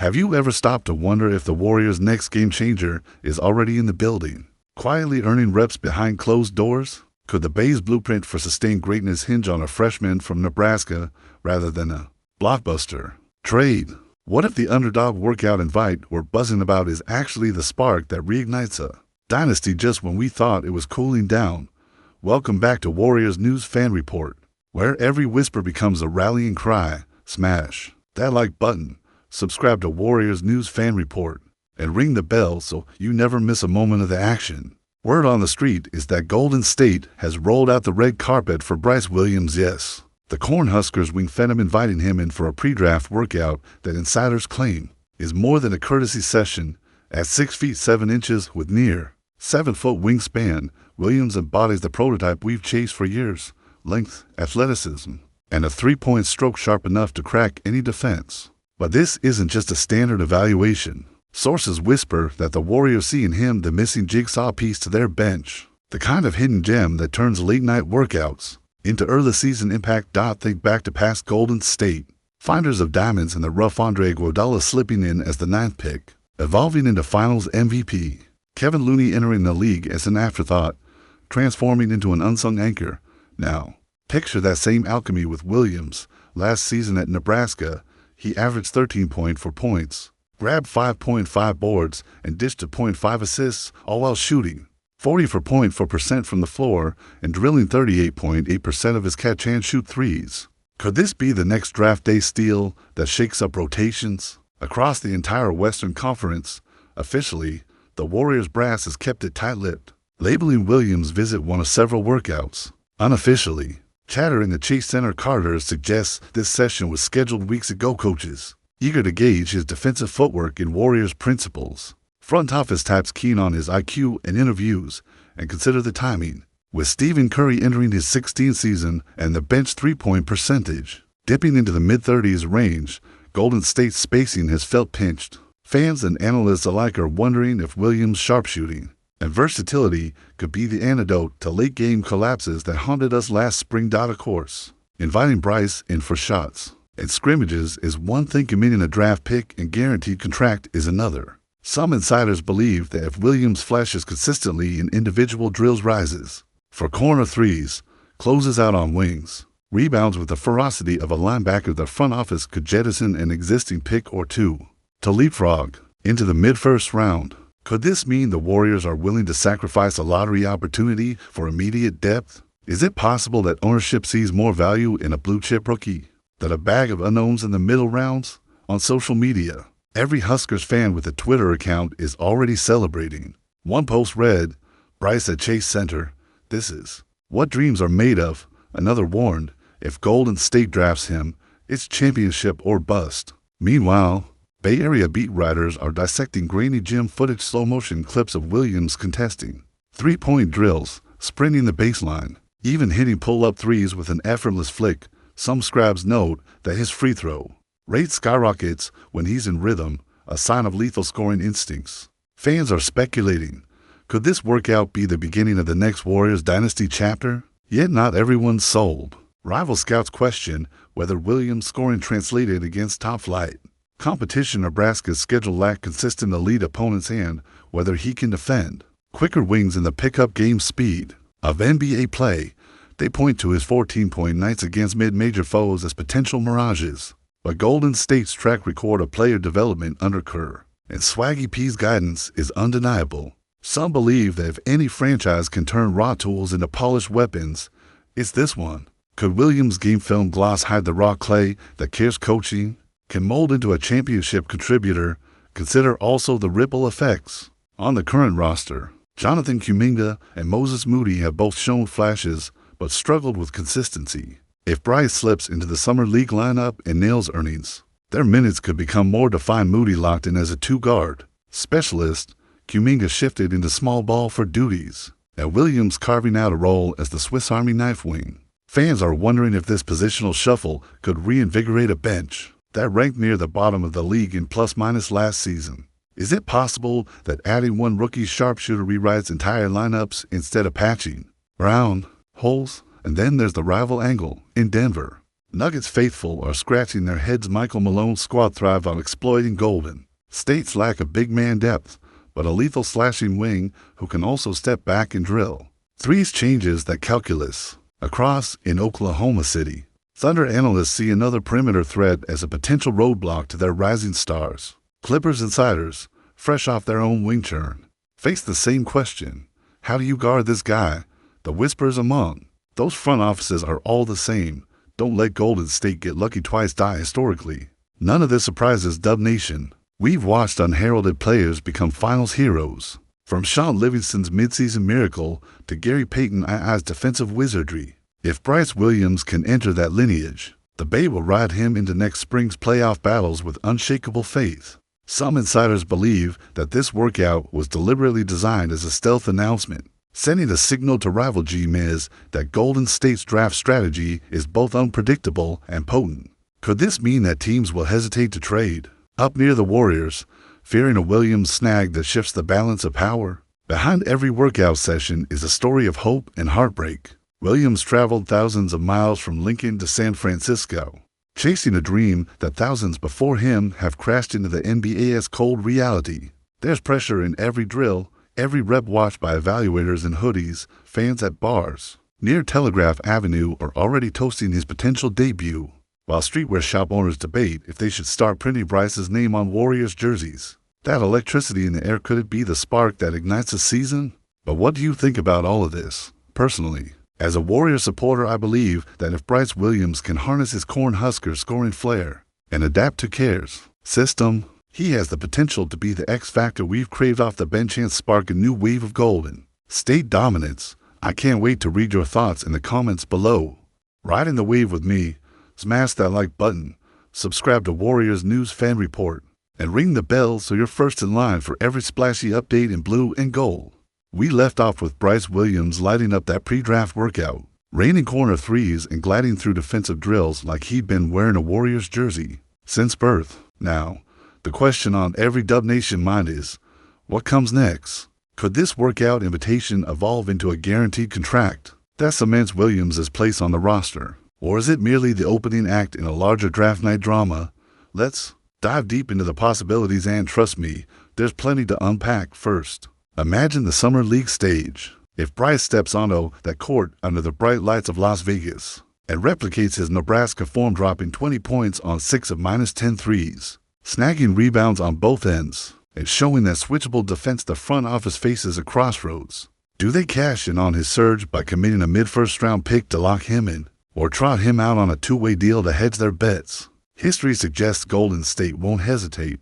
Have you ever stopped to wonder if the Warriors' next game changer is already in the building, quietly earning reps behind closed doors? Could the Bay's blueprint for sustained greatness hinge on a freshman from Nebraska rather than a blockbuster trade? What if the underdog workout invite we're buzzing about is actually the spark that reignites a dynasty just when we thought it was cooling down? Welcome back to Warriors News Fan Report, where every whisper becomes a rallying cry. Smash that like button, subscribe to Warriors News Fan Report, and ring the bell so you never miss a moment of the action. Word on the street is that Golden State has rolled out the red carpet for Bryce Williams. Yes, the Cornhuskers wing Phenom inviting him in for a pre-draft workout that insiders claim is more than a courtesy session. At 6 feet 7 inches with near 7-foot wingspan, Williams embodies the prototype we've chased for years: length, athleticism, and a three-point stroke sharp enough to crack any defense. But this isn't just a standard evaluation. Sources whisper that the Warriors see in him the missing jigsaw piece to their bench, the kind of hidden gem that turns late-night workouts into early-season impact. Think back to past Golden State finders of diamonds and the rough Andre Iguodala slipping in as the 9th pick, evolving into Finals MVP. Kevin Looney entering the league as an afterthought, transforming into an unsung anchor. Now, picture that same alchemy with Williams. Last season at Nebraska, he averaged 13.4 points, grabbed 5.5 boards, and dished 0.5 assists, all while shooting 40.4% from the floor and drilling 38.8% of his catch-and-shoot threes. Could this be the next draft day steal that shakes up rotations across the entire Western Conference? Officially, the Warriors brass has kept it tight-lipped, labeling Williams' visit one of several workouts. Unofficially, chatter in the Chase Center Carter suggests this session was scheduled weeks ago. Coaches eager to gauge his defensive footwork in Warriors principles. Front office types keen on his IQ and interviews, and consider the timing. With Stephen Curry entering his 16th season and the bench three-point percentage dipping into the mid-30s range, Golden State's spacing has felt pinched. Fans and analysts alike are wondering if Williams' sharpshooting and versatility could be the antidote to late-game collapses that haunted us last spring. Of course, inviting Bryce in for shots and scrimmages is one thing, committing a draft pick and guaranteed contract is another. Some insiders believe that if Williams flashes consistently in individual drills, rises for corner threes, closes out on wings, rebounds with the ferocity of a linebacker, the front office could jettison an existing pick or two to leapfrog into the mid-first round. Could this mean the Warriors are willing to sacrifice a lottery opportunity for immediate depth? Is it possible that ownership sees more value in a blue-chip rookie than a bag of unknowns in the middle rounds? On social media, every Huskers fan with a Twitter account is already celebrating. One post read, "Bryce at Chase Center. This is what dreams are made of." Another warned, if Golden State drafts him, it's championship or bust. Meanwhile, Bay Area beat writers are dissecting grainy gym footage, slow-motion clips of Williams contesting three-point drills, sprinting the baseline, even hitting pull-up threes with an effortless flick. Some scribes note that his free throw rate skyrockets when he's in rhythm, a sign of lethal scoring instincts. Fans are speculating, could this workout be the beginning of the next Warriors dynasty chapter? Yet not everyone's sold. Rival scouts question whether Williams' scoring translated against top-flight competition. Nebraska's schedule lacked consistent elite opponents, and whether he can defend quicker wings in the pickup game speed of NBA play. They point to his 14-point nights against mid-major foes as potential mirages. But Golden State's track record of player development under Kerr and Swaggy P's guidance is undeniable. Some believe that if any franchise can turn raw tools into polished weapons, it's this one. Could Williams' game film gloss hide the raw clay that Kerr's coaching can mold into a championship contributor? Consider also the ripple effects on the current roster. Jonathan Kuminga and Moses Moody have both shown flashes but struggled with consistency. If Bryce slips into the Summer League lineup and nails earnings, their minutes could become more defined. Moody locked in as a two-guard specialist, Kuminga shifted into small ball for duties, and Williams carving out a role as the Swiss Army knife wing. Fans are wondering if this positional shuffle could reinvigorate a bench that ranked near the bottom of the league in plus-minus last season. Is it possible that adding one rookie sharpshooter rewrites entire lineups instead of patching around holes? And then there's the rival angle in Denver. Nuggets faithful are scratching their heads. Michael Malone's squad thrive on exploiting Golden State's lack of big man depth, but a lethal slashing wing who can also step back and drill threes changes that calculus. Across in Oklahoma City, Thunder analysts see another perimeter threat as a potential roadblock to their rising stars. Clippers insiders, fresh off their own wing churn, face the same question. How do you guard this guy? The whispers among those front offices are all the same. Don't let Golden State get lucky twice. Die historically. None of this surprises Dub Nation. We've watched unheralded players become finals heroes. From Sean Livingston's midseason miracle to Gary Payton's defensive wizardry. If Bryce Williams can enter that lineage, the Bay will ride him into next spring's playoff battles with unshakable faith. Some insiders believe that this workout was deliberately designed as a stealth announcement, sending a signal to rival G-Miz that Golden State's draft strategy is both unpredictable and potent. Could this mean that teams will hesitate to trade up near the Warriors, fearing a Williams snag that shifts the balance of power? Behind every workout session is a story of hope and heartbreak. Williams traveled thousands of miles from Lincoln to San Francisco, chasing a dream that thousands before him have crashed into the NBA's cold reality. There's pressure in every drill, every rep watched by evaluators in hoodies, fans at bars near Telegraph Avenue are already toasting his potential debut, while streetwear shop owners debate if they should start printing Bryce's name on Warriors jerseys. That electricity in the air, could it be the spark that ignites a season? But what do you think about all of this? Personally, as a Warriors supporter, I believe that if Bryce Williams can harness his Cornhusker scoring flair and adapt to Kerr's system, he has the potential to be the X factor we've craved off the bench and spark a new wave of Golden State dominance. I can't wait to read your thoughts in the comments below. Ride in the wave with me, smash that like button, subscribe to Warriors News Fan Report, and ring the bell so you're first in line for every splashy update in blue and gold. We left off with Bryce Williams lighting up that pre-draft workout, raining corner threes and gliding through defensive drills like he'd been wearing a Warriors jersey since birth. Now, the question on every Dub Nation mind is, what comes next? Could this workout invitation evolve into a guaranteed contract that cements Williams' place on the roster? Or is it merely the opening act in a larger draft night drama? Let's dive deep into the possibilities, and trust me, there's plenty to unpack. First, imagine the Summer League stage. If Bryce steps onto that court under the bright lights of Las Vegas and replicates his Nebraska form, dropping 20 points on 6 of -10 threes, snagging rebounds on both ends, and showing that switchable defense, the front office faces a crossroads. Do they cash in on his surge by committing a mid-first round pick to lock him in, or trot him out on a two-way deal to hedge their bets? History suggests Golden State won't hesitate.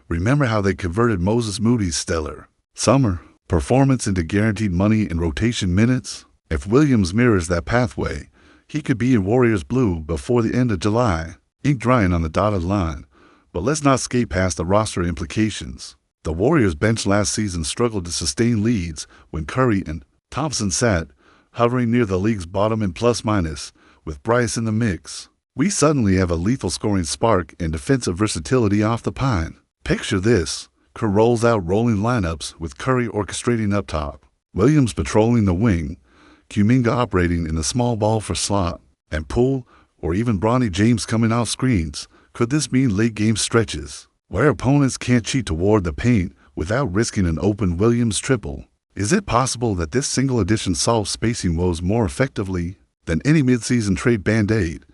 Remember how they converted Moses Moody's stellar summer performance into guaranteed money and rotation minutes? If Williams mirrors that pathway, he could be in Warriors blue before the end of July, ink drying on the dotted line. But let's not skate past the roster implications. The Warriors bench last season struggled to sustain leads when Curry and Thompson sat, hovering near the league's bottom in plus-minus. With Bryce in the mix, we suddenly have a lethal scoring spark and defensive versatility off the pine. Picture this: Kerr rolls out rolling lineups with Curry orchestrating up top, Williams patrolling the wing, Kuminga operating in the small ball for slot, and Poole or even Bronny James coming off screens. Could this mean late-game stretches where opponents can't cheat toward the paint without risking an open Williams triple? Is it possible that this single addition solves spacing woes more effectively than any midseason trade Band-Aid?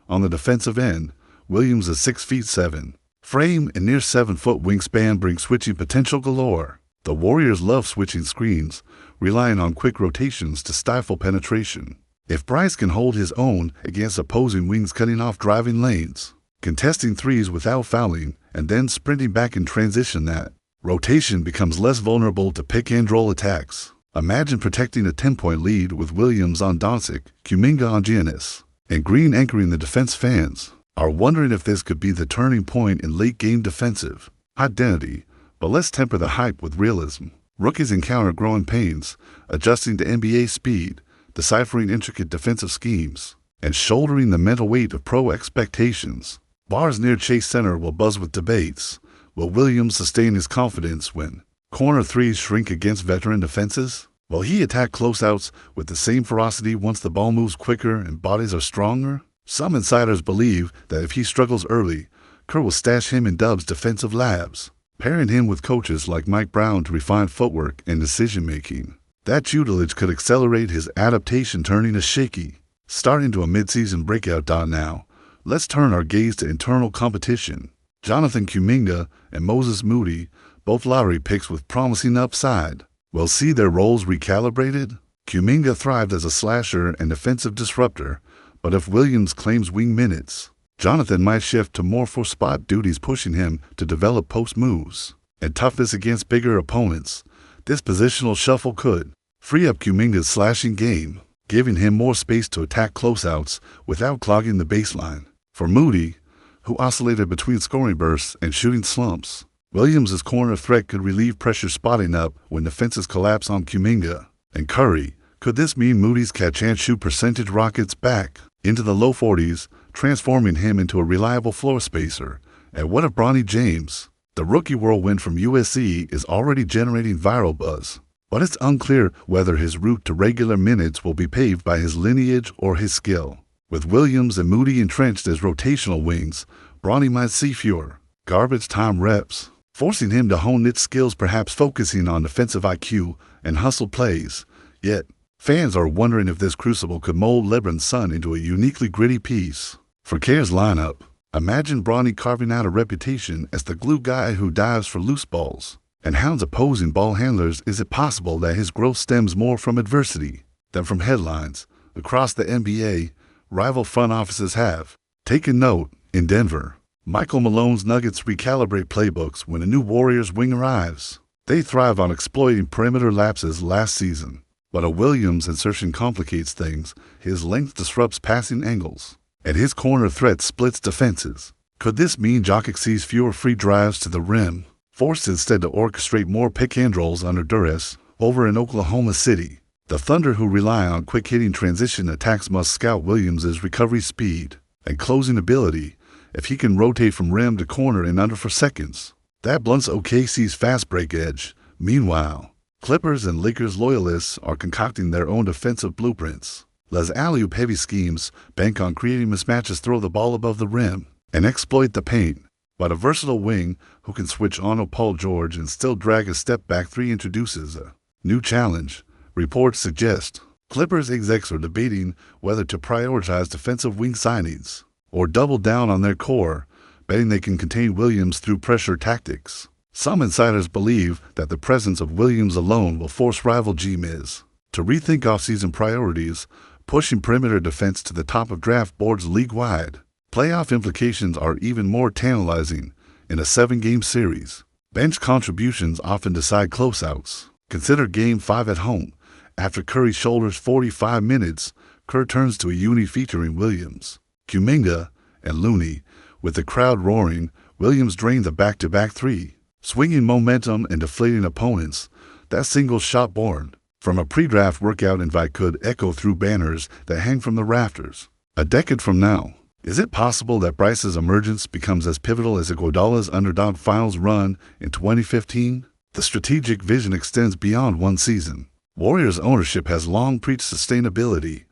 On the defensive end, Williams' 6'7" frame and near 7-foot wingspan bring switching potential galore. The Warriors love switching screens, relying on quick rotations to stifle penetration. If Bryce can hold his own against opposing wings cutting off driving lanes, contesting threes without fouling, and then sprinting back in transition, that rotation becomes less vulnerable to pick-and-roll attacks. Imagine protecting a 10-point lead with Williams on Doncic, Kuminga on Giannis, and Green anchoring the defense. Fans are wondering if this could be the turning point in late-game defensive identity, but let's temper the hype with realism. Rookies encounter growing pains, adjusting to NBA speed, deciphering intricate defensive schemes, and shouldering the mental weight of pro expectations. Bars near Chase Center will buzz with debates. Will Williams sustain his confidence when corner threes shrink against veteran defenses? Will he attack closeouts with the same ferocity once the ball moves quicker and bodies are stronger? Some insiders believe that if he struggles early, Kerr will stash him in Dub's defensive labs, pairing him with coaches like Mike Brown to refine footwork and decision-making. That tutelage could accelerate his adaptation, turning a shaky start into a midseason breakout. Now, let's turn our gaze to internal competition. Jonathan Kuminga and Moses Moody, both lottery picks with promising upside, will see their roles recalibrated. Kuminga thrived as a slasher and defensive disruptor, but if Williams claims wing minutes, Jonathan might shift to more for-spot duties, pushing him to develop post moves and toughness against bigger opponents. This positional shuffle could free up Kuminga's slashing game, giving him more space to attack closeouts without clogging the baseline. For Moody, who oscillated between scoring bursts and shooting slumps, Williams' corner threat could relieve pressure, spotting up when defenses collapse on Kuminga. And Curry, could this mean Moody's catch-and-shoot percentage rockets back into the low 40s, transforming him into a reliable floor spacer? And what of Bronny James? The rookie whirlwind from USC is already generating viral buzz, but it's unclear whether his route to regular minutes will be paved by his lineage or his skill. With Williams and Moody entrenched as rotational wings, Bronny might see fewer garbage time reps, forcing him to hone niche skills, perhaps focusing on defensive IQ and hustle plays. Yet, fans are wondering if this crucible could mold LeBron's son into a uniquely gritty piece. For Kerr's lineup, imagine Bronny carving out a reputation as the glue guy who dives for loose balls and hounds opposing ball handlers. Is it possible that his growth stems more from adversity than from headlines? Across the NBA, rival front offices have taken note. In Denver, Michael Malone's Nuggets recalibrate playbooks when a new Warriors wing arrives. They thrive on exploiting perimeter lapses last season, but a Williams insertion complicates things. His length disrupts passing angles, and his corner threat splits defenses. Could this mean Jokic sees fewer free drives to the rim, forced instead to orchestrate more pick-and-rolls under duress? Over in Oklahoma City, the Thunder, who rely on quick-hitting transition attacks, must scout Williams' recovery speed and closing ability. If he can rotate from rim to corner in under 4 seconds, that blunts OKC's fast break edge. Meanwhile, Clippers and Lakers loyalists are concocting their own defensive blueprints. Les alley-oop heavy schemes bank on creating mismatches, throw the ball above the rim, and exploit the paint. But a versatile wing who can switch on Paul George and still drag a step-back three introduces a new challenge. Reports suggest Clippers execs are debating whether to prioritize defensive wing signings or double down on their core, betting they can contain Williams through pressure tactics. Some insiders believe that the presence of Williams alone will force rival G-Miz to rethink offseason priorities, pushing perimeter defense to the top of draft boards league-wide. Playoff implications are even more tantalizing. In a 7-game series, bench contributions often decide closeouts. Consider Game 5 at home. After Curry shoulders 45 minutes, Kerr turns to a uni featuring Williams, Kuminga, and Looney. With the crowd roaring, Williams drained the back-to-back three, swinging momentum and deflating opponents. That single shot born from a pre-draft workout invite could echo through banners that hang from the rafters. A decade from now, is it possible that Bryce's emergence becomes as pivotal as Iguodala's underdog finals run in 2015? The strategic vision extends beyond one season. Warriors ownership has long preached sustainability.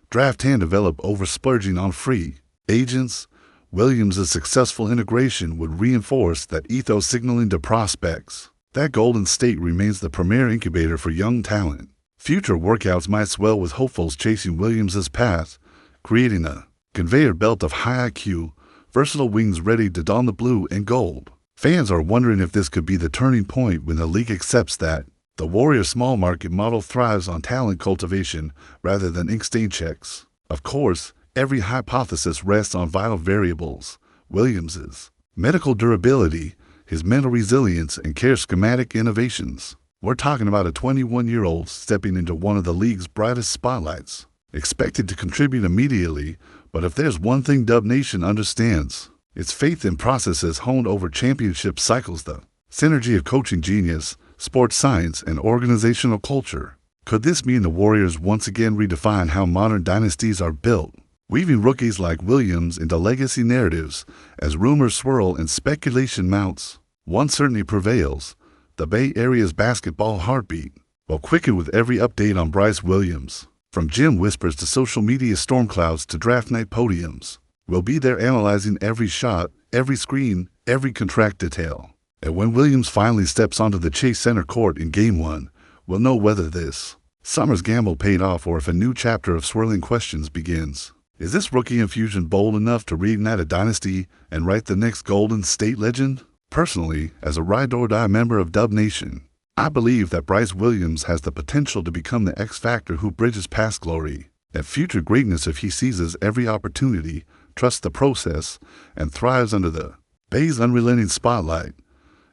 Draft hand develop over splurging on free agents. Williams' successful integration would reinforce that ethos, signaling to prospects that Golden State remains the premier incubator for young talent. Future workouts might swell with hopefuls chasing Williams' path, creating a conveyor belt of high IQ, versatile wings ready to don the blue and gold. Fans are wondering if this could be the turning point when the league accepts that the Warriors' small market model thrives on talent cultivation rather than ink stain checks. Of course, every hypothesis rests on vital variables: Williams' medical durability, his mental resilience, and Kerr's schematic innovations. We're talking about a 21-year-old stepping into one of the league's brightest spotlights, expected to contribute immediately. But if there's one thing Dub Nation understands, it's faith in processes honed over championship cycles, the synergy of coaching genius, sports science, and organizational culture. Could this mean the Warriors once again redefine how modern dynasties are built, weaving rookies like Williams into legacy narratives as rumors swirl and speculation mounts? One certainty prevails: the Bay Area's basketball heartbeat will quicken with every update on Bryce Williams. From gym whispers to social media storm clouds to draft night podiums, we'll be there analyzing every shot, every screen, every contract detail. And when Williams finally steps onto the Chase Center court in Game 1, we'll know whether this summer's gamble paid off or if a new chapter of swirling questions begins. Is this rookie infusion bold enough to reignite a dynasty and write the next Golden State legend? Personally, as a ride-or-die member of Dub Nation, I believe that Bryce Williams has the potential to become the X factor who bridges past glory and future greatness if he seizes every opportunity, trusts the process, and thrives under the Bay's unrelenting spotlight.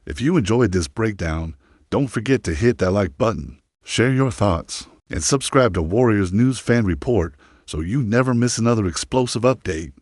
If you enjoyed this breakdown, don't forget to hit that like button, share your thoughts, and subscribe to Warriors News Fan Report so you never miss another explosive update.